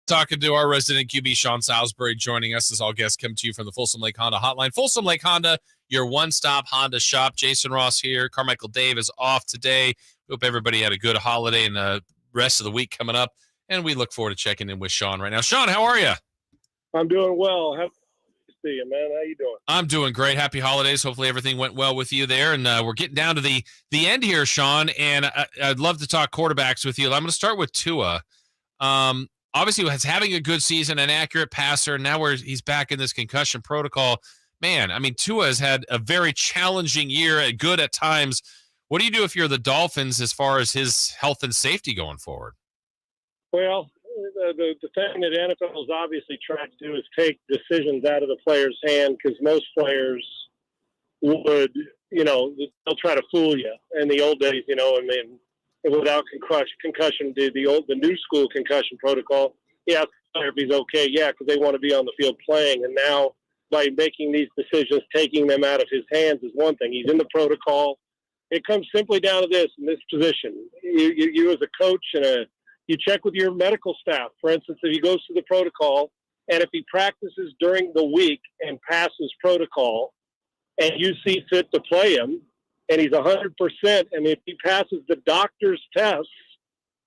Talking to our resident QB, Sean Salisbury, joining us as all guests come to you from the Folsom Lake Honda hotline. Folsom Lake Honda, your one-stop Honda shop. Jason Ross here. Carmichael Dave is off today. Hope everybody had a good holiday and the rest of the week coming up. And we look forward to checking in with Sean right now. Sean, how are you? I'm doing well. Happy to see you, man. How you doing? I'm doing great. Happy holidays. Hopefully everything went well with you there. And we're getting down to the end here, Sean. And I'd love to talk quarterbacks with you. I'm going to start with Tua. Obviously, he's having a good season, an accurate passer. Now he's back in this concussion protocol. Man, I mean, Tua has had a very challenging year, good at times. What do you do if you're the Dolphins as far as his health and safety going forward? Well, the thing that NFL has obviously tried to do is take decisions out of the player's hand, because most players would, they'll try to fool you. In the old days, without concussion, the new school concussion protocol, yeah, if he's okay, yeah, because they want to be on the field playing. And now, by making these decisions, taking them out of his hands is one thing. He's in the protocol. It comes simply down to this: in this position, you as a coach you check with your medical staff. For instance, if he goes through the protocol, and if he practices during the week and passes protocol, and you see fit to play him, and he's 100%, and if he passes the doctor's tests,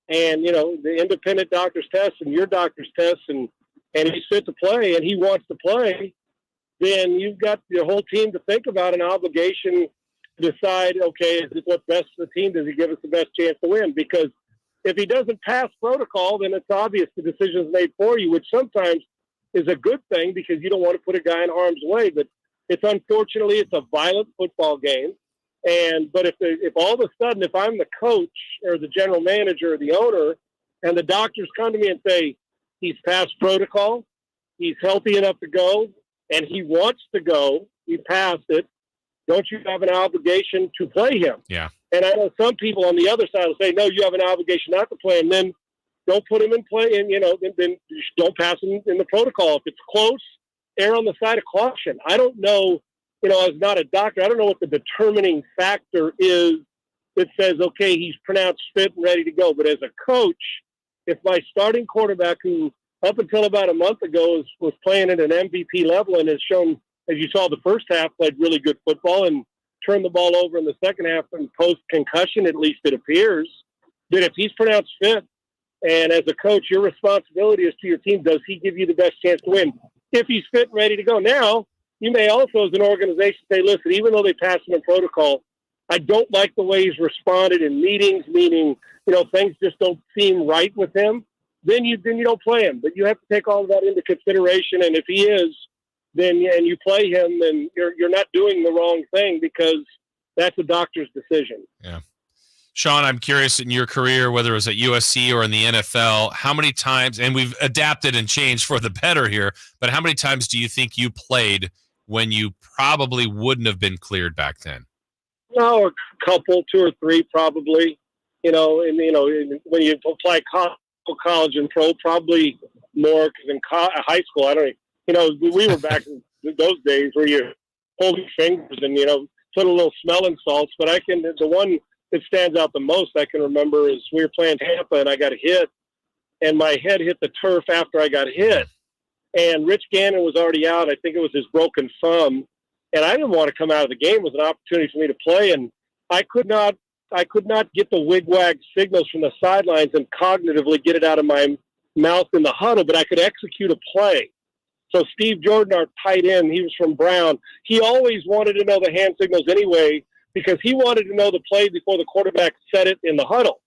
and, the independent doctor's tests and your doctor's tests, and he's fit to play, and he wants to play, then you've got your whole team to think about an obligation to decide, okay, is it what's best for the team? Does he give us the best chance to win? Because if he doesn't pass protocol, then it's obvious the decision's made for you, which sometimes is a good thing because you don't want to put a guy in harm's way. But unfortunately, it's a violent football game. But if all of a sudden, if I'm the coach or the general manager or the owner, and the doctors come to me and say, he's passed protocol, he's healthy enough to go, and he wants to go, he passed it, don't you have an obligation to play him? Yeah. And I know some people on the other side will say, no, you have an obligation not to play him. Then don't put him in play, and then don't pass him in the protocol. If it's close, err on the side of caution. I don't know. As not a doctor, I don't know what the determining factor is that says, okay, he's pronounced fit and ready to go. But as a coach, if my starting quarterback, who up until about a month ago was playing at an MVP level and has shown, as you saw the first half, played really good football and turned the ball over in the second half and post-concussion, at least it appears, that if he's pronounced fit, and as a coach, your responsibility is to your team, does he give you the best chance to win? If he's fit and ready to go. Now, you may also, as an organization, say, listen, even though they passed him in protocol, I don't like the way he's responded in meetings, meaning, things just don't seem right with him. Then you don't play him. But you have to take all of that into consideration. And if he is, then and you play him, then you're not doing the wrong thing, because that's a doctor's decision. Yeah. Sean, I'm curious, in your career, whether it was at USC or in the NFL, how many times, and we've adapted and changed for the better here, but how many times do you think you played when you probably wouldn't have been cleared back then? No, a couple, 2 or 3 probably. When you apply college and pro, probably more, because in high school, I don't. We were back in those days where you hold your fingers and put a little smelling salts. But the one that stands out the most I can remember is we were playing Tampa and I got hit, and my head hit the turf after I got hit. And Rich Gannon was already out. I think it was his broken thumb. And I didn't want to come out of the game. It was an opportunity for me to play. And I could not get the wig-wag signals from the sidelines and cognitively get it out of my mouth in the huddle, but I could execute a play. So Steve Jordan, our tight end, he was from Brown. He always wanted to know the hand signals anyway, because he wanted to know the play before the quarterback said it in the huddle.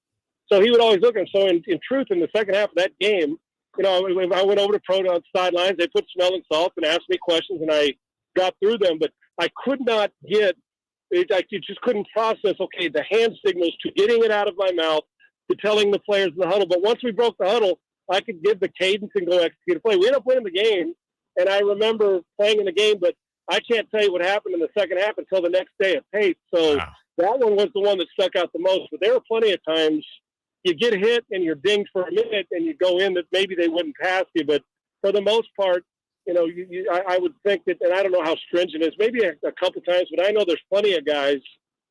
So he would always look. And so in truth, in the second half of that game, I went over to pro on sidelines. They put smelling salts and asked me questions, and I got through them. But I could not get it. I just couldn't process, okay, the hand signals to getting it out of my mouth to telling the players in the huddle. But once we broke the huddle, I could give the cadence and go execute a play. We ended up winning the game, and I remember playing in the game, but I can't tell you what happened in the second half until the next day of tape. So That one was the one that stuck out the most. But there were plenty of times you get hit and you're dinged for a minute and you go in that maybe they wouldn't pass you. But for the most part, I would think that, and I don't know how stringent it is, maybe a couple times, but I know there's plenty of guys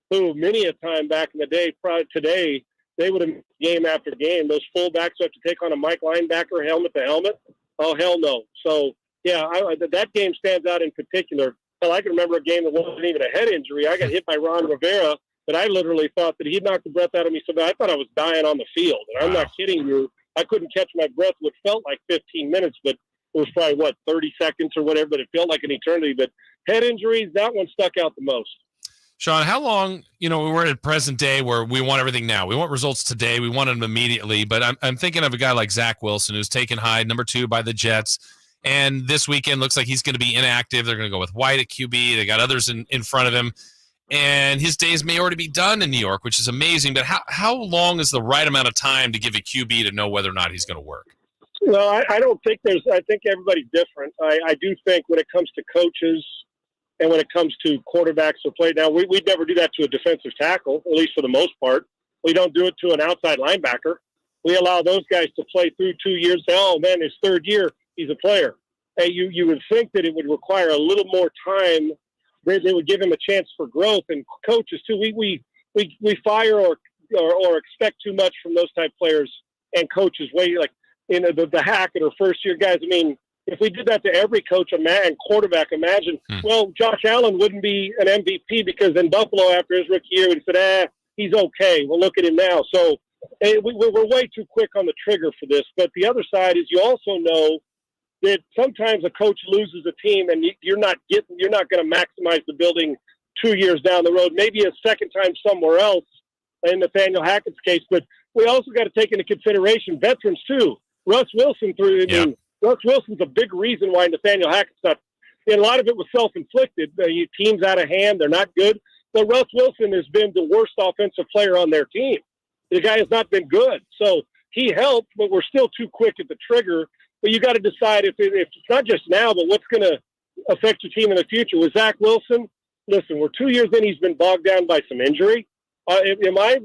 who many a time back in the day, probably today, they would have game after game. Those fullbacks who have to take on a Mike linebacker helmet to helmet. Oh, hell no. So, yeah, that game stands out in particular. Hell, I can remember a game that wasn't even a head injury. I got hit by Ron Rivera, but I literally thought that he knocked the breath out of me so bad. I thought I was dying on the field. And I'm not kidding you. I couldn't catch my breath. What felt like 15 minutes, but it was probably, 30 seconds or whatever, but it felt like an eternity. But head injuries, that one stuck out the most. Sean, how long, we're at present day where we want everything now. We want results today. We want them immediately. But I'm thinking of a guy like Zach Wilson, who's taken high, number 2 by the Jets. And this weekend looks like he's going to be inactive. They're going to go with White at QB. They got others in front of him. And his days may already be done in New York, which is amazing. But how long is the right amount of time to give a QB to know whether or not he's going to work? Well, I don't think I think everybody's different. I do think when it comes to coaches and when it comes to quarterbacks or play, now we'd never do that to a defensive tackle, at least for the most part. We don't do it to an outside linebacker. We allow those guys to play through 2 years. Oh, man, his third year, he's a player. Hey, you would think that it would require a little more time. They would give him a chance for growth. And coaches, too, we fire or expect too much from those type players and coaches. The Hackett or first-year guys, I mean, if we did that to every coach and quarterback, imagine, well, Josh Allen wouldn't be an MVP because in Buffalo after his rookie year, we said, he's okay. Well, look at him now. So we're way too quick on the trigger for this. But the other side is you also know that sometimes a coach loses a team and you're not going to maximize the building 2 years down the road, maybe a second time somewhere else in Nathaniel Hackett's case. But we also got to take into consideration veterans too. Russ Wilson Russ Wilson's a big reason why Nathaniel Hackett's not. And a lot of it was self-inflicted. Teams out of hand, they're not good. But Russ Wilson has been the worst offensive player on their team. The guy has not been good. So he helped, but we're still too quick at the trigger. But you got to decide if it's not just now, but what's going to affect your team in the future. With Zach Wilson, listen, we're 2 years in. He's been bogged down by some injury. Am I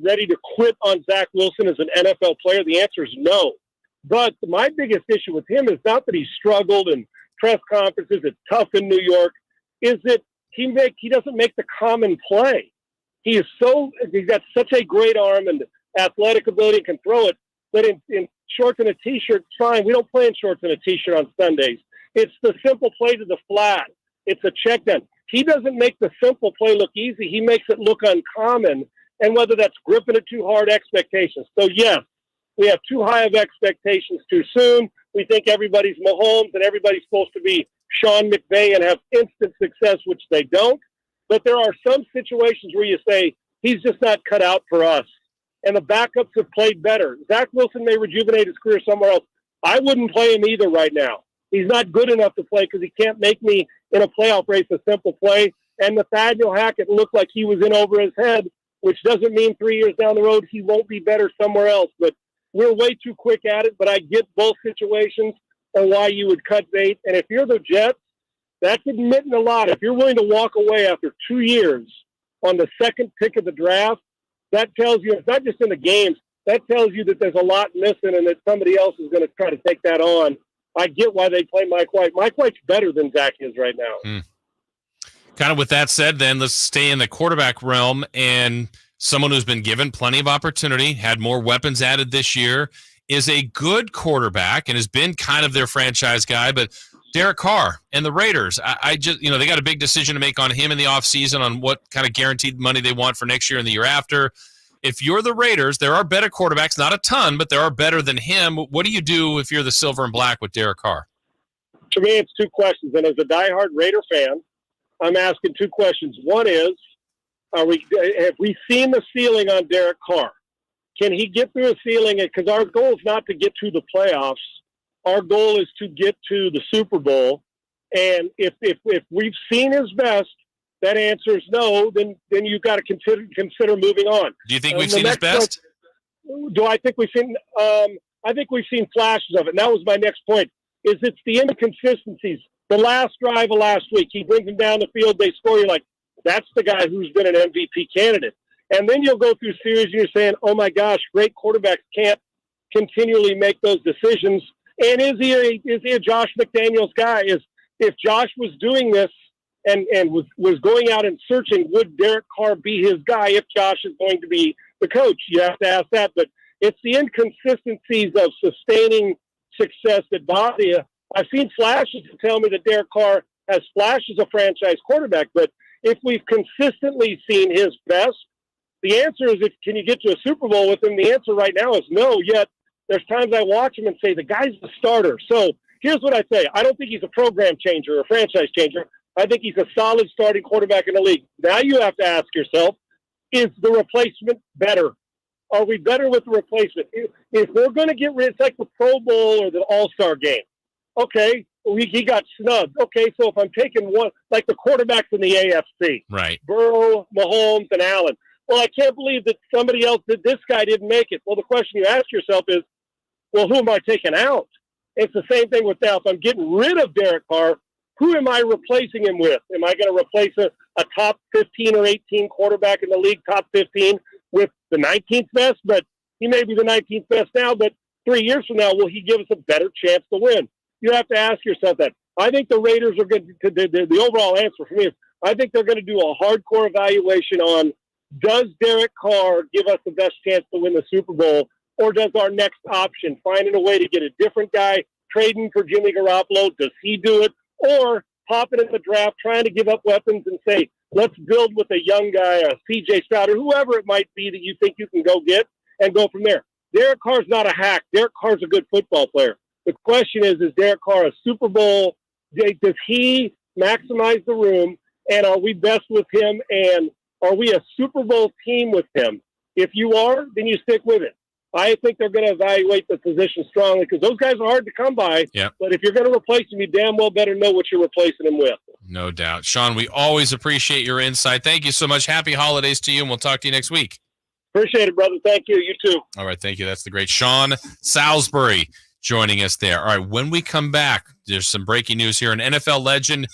ready to quit on Zach Wilson as an NFL player? The answer is no. But my biggest issue with him is not that he struggled in press conferences, it's tough in New York, is that he doesn't make the common play. He's got such a great arm and athletic ability, can throw it, but in shorts and a T-shirt, fine. We don't play in shorts and a T-shirt on Sundays. It's the simple play to the flat. It's a check down. He doesn't make the simple play look easy. He makes it look uncommon, and whether that's gripping it too hard, expectations. So, yes, we have too high of expectations too soon. We think everybody's Mahomes and everybody's supposed to be Sean McVay and have instant success, which they don't. But there are some situations where you say, he's just not cut out for us. And the backups have played better. Zach Wilson may rejuvenate his career somewhere else. I wouldn't play him either right now. He's not good enough to play because he can't make me in a playoff race a simple play. And Nathaniel Hackett looked like he was in over his head, which doesn't mean 3 years down the road he won't be better somewhere else. But we're way too quick at it, but I get both situations and why you would cut bait. And if you're the Jets, that's admitting a lot. If you're willing to walk away after 2 years on the second pick of the draft, that tells you it's not just in the games. That tells you that there's a lot missing and that somebody else is going to try to take that on. I get why they play Mike White. Mike White's better than Zach is right now. Kind of with that said, then let's stay in the quarterback realm, and someone who's been given plenty of opportunity, had more weapons added this year, is a good quarterback and has been kind of their franchise guy, but Derek Carr and the Raiders, I just, they got a big decision to make on him in the offseason on what kind of guaranteed money they want for next year and the year after. If you're the Raiders, there are better quarterbacks, not a ton, but there are better than him. What do you do if you're the silver and black with Derek Carr? To me, it's two questions. And as a diehard Raider fan, I'm asking two questions. One is, have we seen the ceiling on Derek Carr? Can he get through a ceiling? Because our goal is not to get to the playoffs. Our goal is to get to the Super Bowl. And if we've seen his best, that answer is no, then you've got to consider moving on. Do you think we've seen his best? Do I think we've seen I think we've seen flashes of it. And that was my next point, is it's the inconsistencies. The last drive of last week, he brings them down the field, they score, you're like, that's the guy who's been an MVP candidate. And then you'll go through series and you're saying, oh my gosh, great quarterbacks can't continually make those decisions. And is he a Josh McDaniels guy? If Josh was doing this and was going out and searching, would Derek Carr be his guy if Josh is going to be the coach? You have to ask that. But it's the inconsistencies of sustaining success that bother you. I've seen flashes to tell me that Derek Carr has flashes of franchise quarterback, but if we've consistently seen his best, the answer is, can you get to a Super Bowl with him? The answer right now is no, yet there's times I watch him and say, the guy's the starter. So here's what I say. I don't think he's a program changer or franchise changer. I think he's a solid starting quarterback in the league. Now you have to ask yourself, is the replacement better? Are we better with the replacement? If we're going to get rid, it's like the Pro Bowl or the All-Star game. Okay, he got snubbed. Okay, so if I'm taking one, like the quarterbacks in the AFC, right? Burrow, Mahomes, and Allen. Well, I can't believe that somebody else did. This guy didn't make it. Well, the question you ask yourself is, well, who am I taking out? It's the same thing with now. If I'm getting rid of Derek Carr, who am I replacing him with? Am I going to replace a top 15 or 18 quarterback in the league, top 15, with the 19th best? But he may be the 19th best now, but 3 years from now, will he give us a better chance to win? You have to ask yourself that. I think the Raiders are going to, the overall answer for me is, I think they're going to do a hardcore evaluation on, does Derek Carr give us the best chance to win the Super Bowl, or does our next option, finding a way to get a different guy, trading for Jimmy Garoppolo, does he do it? Or popping in the draft, trying to give up weapons and say, let's build with a young guy, a C.J. Stroud, or whoever it might be that you think you can go get and go from there. Derek Carr's not a hack. Derek Carr's a good football player. The question is Derek Carr a Super Bowl? Does he maximize the room? And are we best with him? And are we a Super Bowl team with him? If you are, then you stick with it. I think they're going to evaluate the position strongly because those guys are hard to come by. Yep. But if you're going to replace them, you damn well better know what you're replacing them with. No doubt. Sean, we always appreciate your insight. Thank you so much. Happy holidays to you, and we'll talk to you next week. Appreciate it, brother. Thank you. You too. All right. Thank you. That's the great Sean Salisbury joining us there. All right. When we come back, there's some breaking news here. An NFL legend